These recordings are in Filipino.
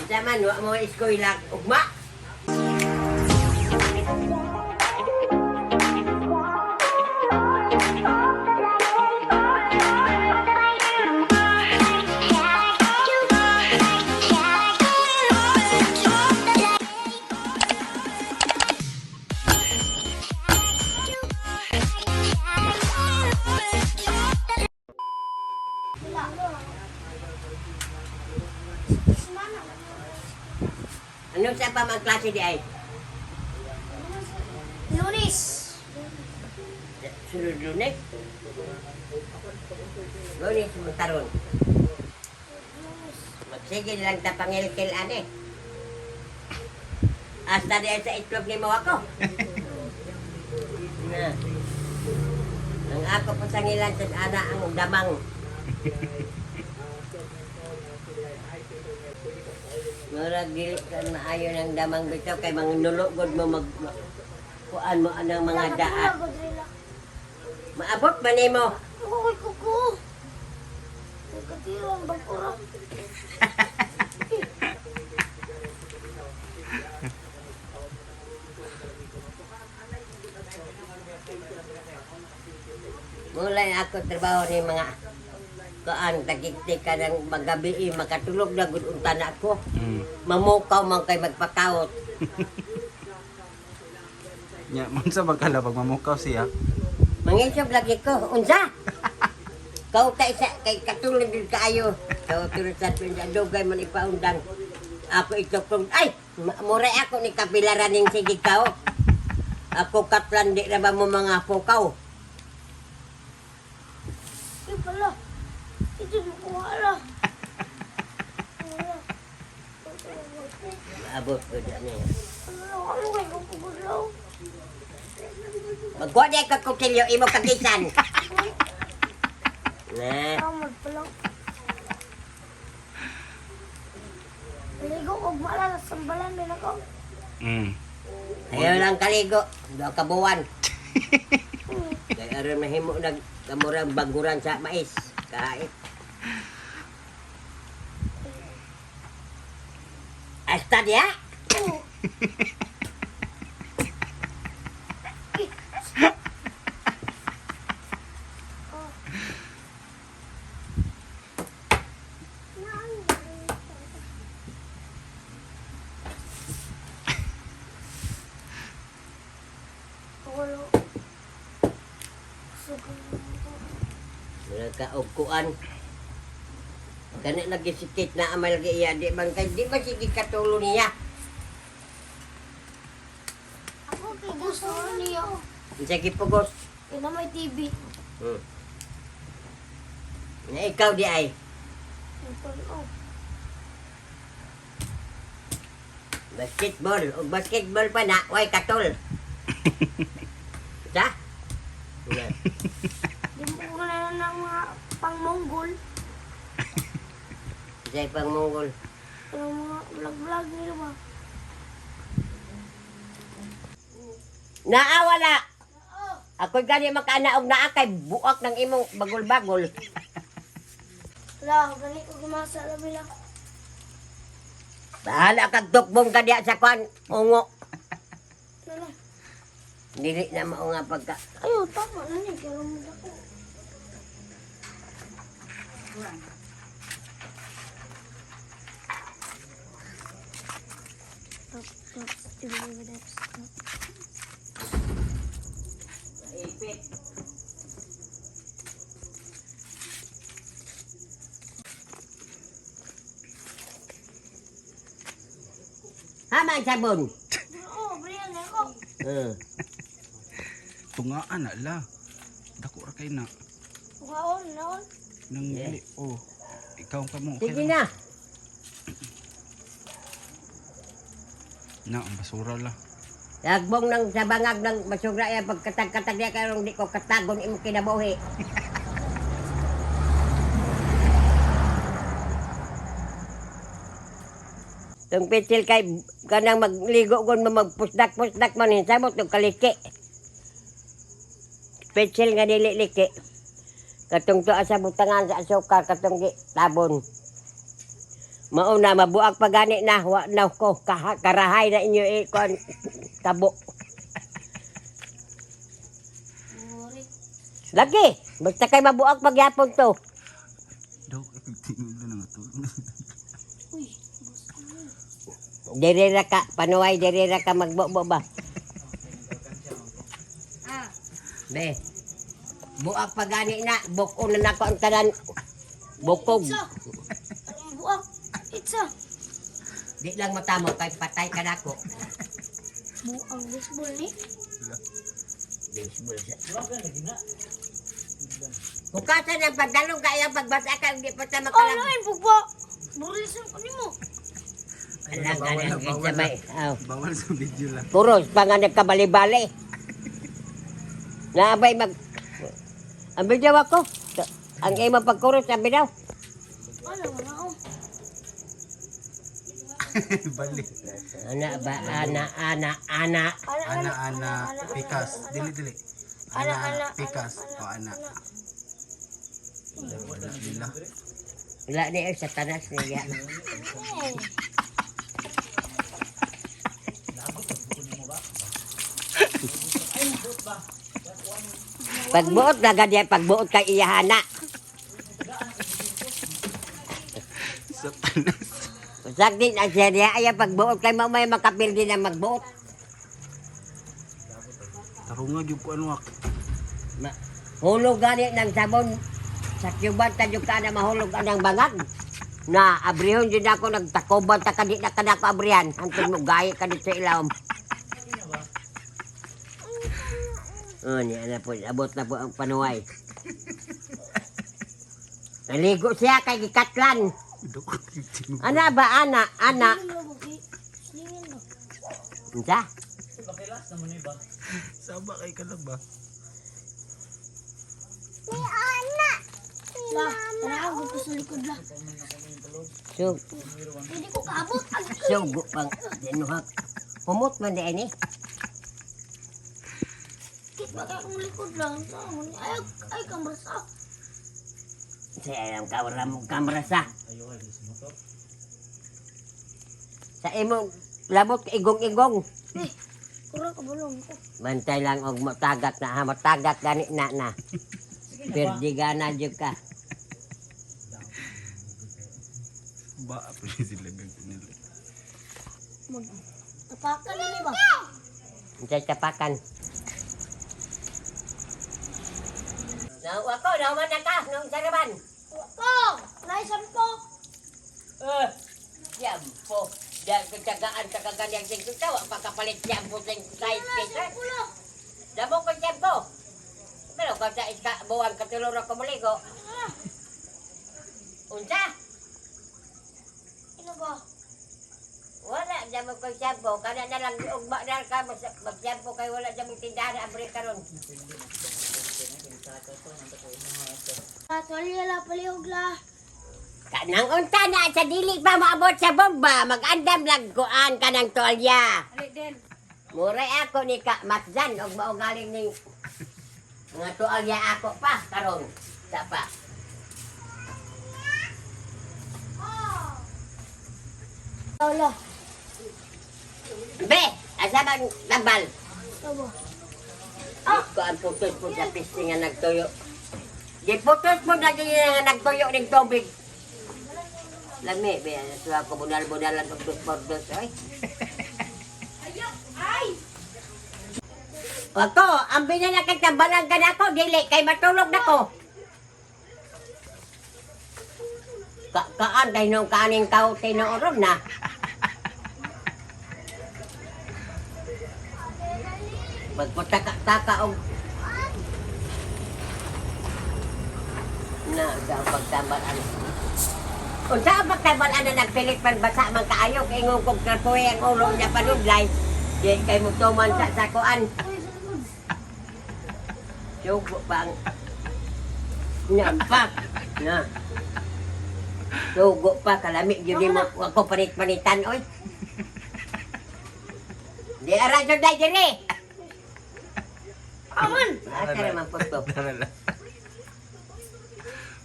Basta man, wa mo iskoy lang ugma. Ano sa pa mga klase di ay? Lunes. Sunod lunes? Lunes mo taron. Magsige lang ta pangilkil ane. Hasta di ay sa itlog ni mo ako. Na. Ang ako po sa ngilan sa ana ang damang. Murag dili ka maayo ng damang bitaw kay mga nulugod mo kuan mo anang mga daan. Maabot ba nimo? Ako kay kuko. Nagkatiro ang bakura. Mulai ako trabaho ni mga kuan tagiktik ka ng magabi makatulog na gud unta na ako. Mamukaw man kay magpakaot. Nya, man sa bagala pag mamukaw siya. Mangisog lagi ko unsa? Kau kay katulog din kaayo. Kau tulad sa dugay man ipaundang. Ako itokong ay mure ako ni kapilaran ning sige kao. Ako katlan di na ba mo mga pukaw. Ay pala. Ito mo kuhala. Maabot ko dyan eh. Ano kay kuko gulaw? Magkuha di ka kutsilyo, imo kagisan. Na, Kamad pala. Ligo og mala sa sambalan din ako. ayaw lang kaligo. Doon ka buwan. Kaya aron mahimo nagkamurang baguran sa mais. Kahit. Hasta diya? Walo. Sugan. Nagkaugkuan. Kani lagi sikit na amal lagi iya. Di bang kay di ba sige katulo niya? Ako kay gusto niya. Sige pugos. Ina may TV. Na ikaw di ay. Ito. Basketball. O basketball pa na. Way katol. Sa? Yan. Di mo ko na ng mga pang-Mongol. Sa pang Mongol. Yung mga vlog-vlog nila ba? Naawala. Ako'y gani makanaog na kay buak ng imong bagol-bagol. Wala, ganit ko gumasa labi lang. Bahala kag tukbong ka diya sa kwan. Ungo. Ano? Dili na mao nga pagka. Ayaw, tama na niya. Kaya mo ako. Ipit. Hama ang sabon. Oo, briyan na ako. Tungaan na la. Dako ra kay na. Bukaon, naon. Nang Yeah. dili. Oh. Ikaw ka mo. Sige na. Na, ang basura la. Dagbong ng sa bangag ng basura yan pagkatag-katag niya karong di ko katagon imo kinabuhi. Tung pitsil kay kanang magligo gon magpusdak-pusdak man hinsabot og kaliki. Pitsil nga dili-liki. Katong tuwa sa butangan sa asukar katong tabon. Mauna mabuak pa gani na wa na ko karahay na inyo kon tabo. Muri. Lagi, basta kay mabuak pagyapon to. Daw, tingin na nga to. Uy. Diri ra ka panuway diri ra ka magbobo ba. Ah. Be. Buak pa gani na buko na nako ang tanan. Bukog. Itsa. Buak. Itsa. Di lang matamo kay patay ka nako. Buang baseball ni. Baseball siya. Bukasan ang pagdalong kaya pagbasa ka hindi pa ta Oh, makalam. lain pugbo. Burisan ko nimo. Alang ganang sabay. Aw. Bawal sa video lang. Puros pa nga nagkabali-bali. Naabay mag... Ang video ako. Ang ima pagkuros, sabi daw. Ano na ako? Bali. Ana ba? Ana. Ana, pikas. Dili. Ana, pikas. O, ana. Wala nila. Wala niya sa tanas niya. Pagbuot na ganyan, pagbuot kay iyahana. Sa tanas. Usag din ang serya, ay pagbuot kay mamay makapil din ang magbuot. Tarungag yung ano ak. Hulog gani ng sabon. Sa Cuban, tayo ka na mahulog ang bangag. Na abrihon din ako, nagtakoban ta kadit na kanako abrihan. Hantun mo gaya kadit sa ilawom. Oh, niya na po, abot na po ang panuway. Naligo siya kay Gikatlan. Ana ba, ana? Ano buki? Slingin mo. Unsa? Saba kay ka na ba? La, tara ako sa likod la. So, Hindi ko kaabot. sugo pang dinuhak. Pumot man di ini. Kit ba kaya kong likod lang? Ay, kamrasa. Saya ang kamera sa. Sa imong labot igong-igong. Eh, kurang kabulong ko. Bantay lang og matagat na ha, matagat gani na. Perdiga na jud ka. Ba, pwede sila gagawin. Tapakan na ni ba? Unsay tapakan. Nawa ko, nawa na ka, nung saraban. Ko! Naisan ko! Yampo. Diyan kagtagaan sa kaganyang singkutawa, pagkapalit yampo sa side pizza. Kulo! Damo ko yampo. Pero kung sa iska, buwan katulong ako maligo. Unsa? Ano ba? Wala, damo ko yampo. Kana na lang ugma na ka, mag-yampo kay wala damo tindahan na abri karon. Tuwalya la, palihog la. Kanang unta na sa dili pa maabot sa bomba, mag-andam lang kuan kanang tolya. Ali din. Muray ako ni Ka Matzan og mao galing ni mga tualya ako pa karon. Sa pa. Wala. Be, asa bang tambal? Ano ba? Ko ang putos po sa piste nga nagtuyo. Di putos po na nga nagtuyo ng tubig. Lami, be, ito ako bunal-bunalan ng dos-dos, ay. Ay! Ako, ang binanakit ng balanggan ako, dili, kay matulog na ko. Kaan, dahil nung kaning tao tinooron na. Magpataka-taka og na sa pagtambalan. Unsa ang pagtambalan na nagpilit pan basa man kaayo kay ngong kog trapoy ang ulo niya panudlay. Di kay mo tuman sa sakuan. Sugo pang nampak na. Sugo pa kalami gyud mo ako panit-panitan oy. Di ara jud dai diri. Aman! Asa naman po to? Darala.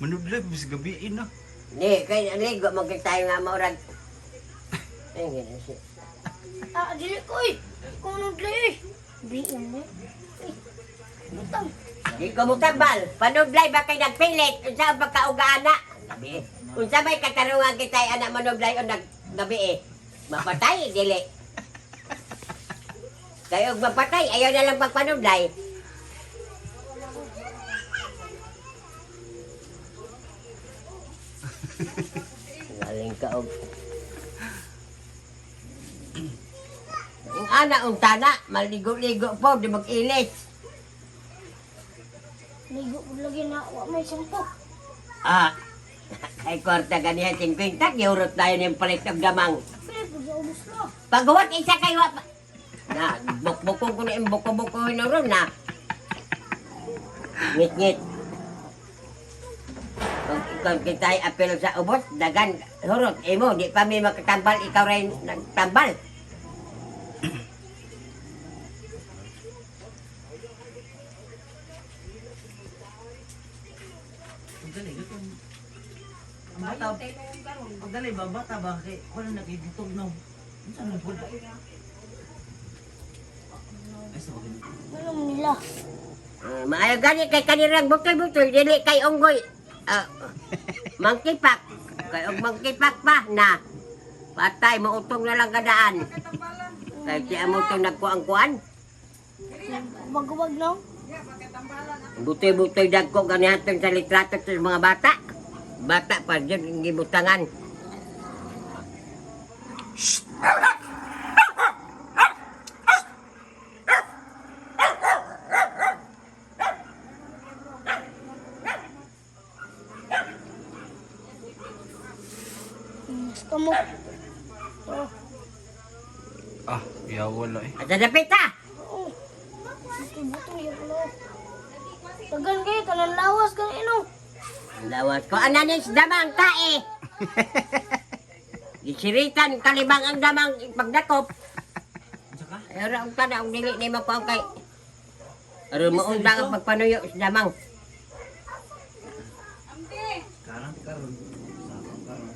Manudlay, bis gabiin na. Hindi, kaya ligo mo tayo nga maurag. Ay, gano'n siya. Dili ko eh. Kung nagli eh. Biyan eh. Butang. Di ko mo tambal. Panudlay ba kayo nagpilit? Unsa ang pagkaugaana? Gabi. Unsa may katarungan kitay anak manublay o naggabi eh. Mapatay, dili. Kayo mapatay, ayaw na lang pagpanublay. Galing ka og. Ang ana untana, maligo-ligo po, di mag-ilis. Ligo ko lagi na. Wa may sampo. Ah, kay kwarta ganiyan 50, giurot tayo ng palit ng gamang. Pili po sa ubos na. Paghuwat isa kayo na, bukbukong ko na yung buko-buko ron na. Ngit-ngit. Kung ikaw kita'y apel sa ubos, dagan, hurot, mo, di pa may makatambal, ikaw rin nagtambal. Ang bata, ang dali ba, bata ba, kaya wala nakikitog na. Saan ang buda? Ay, sa bagay. Alam nila. Maayo gani kay kanirang butoy-butoy, dili kay unggoy. Mangkipak. Kay og mangkipak pa na. Patay, mautong na lang kadaan. Kay siya mo itong nagkuang-kuan. Wag-wag na. Butoy-butoy dagko ganihatong sa litrato sa mga bata. Bata pa dyan, ang gibutangan. Gusto mo. Oh. Ah, iya wala eh. At sadapit ha! Oo. Butong yan ko. Tagan kayo. Tanan lawas ka ino. Lawas ko, ananis damang tae! Gisiritan, kalibang ang damang pagdakop. Saka? Pero ang tanaw, dili ni mo ko kay... Pero maundang ang pagpanuyo sa damang. Karang karon. Sakang karon.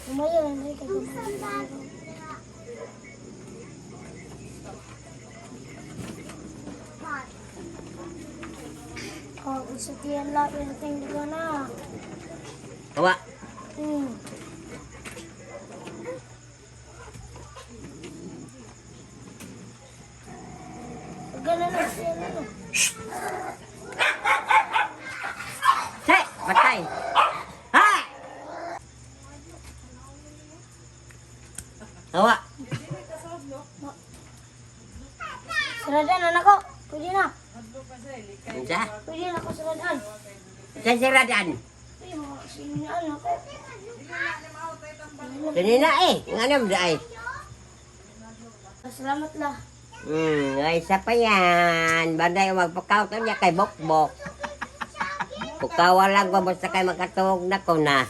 Umaya lang na ikaw. Oh, isa tiyan lang. Pinating ko na. Kawa, Hmm. Tagan na siya na. se, patay! Ha! Kawa, Saradan anak ko. Pwede na. unsa? Pwede na ako saradan. Sa siradan. Ay, mga sinaan ako. Kanina eh, nga naman ay. Salamat na. Ay, isa pa yan. Banday magpakaw to niya kay Bokbok. Pukawa lang ba basta kay magkatuog na ko na.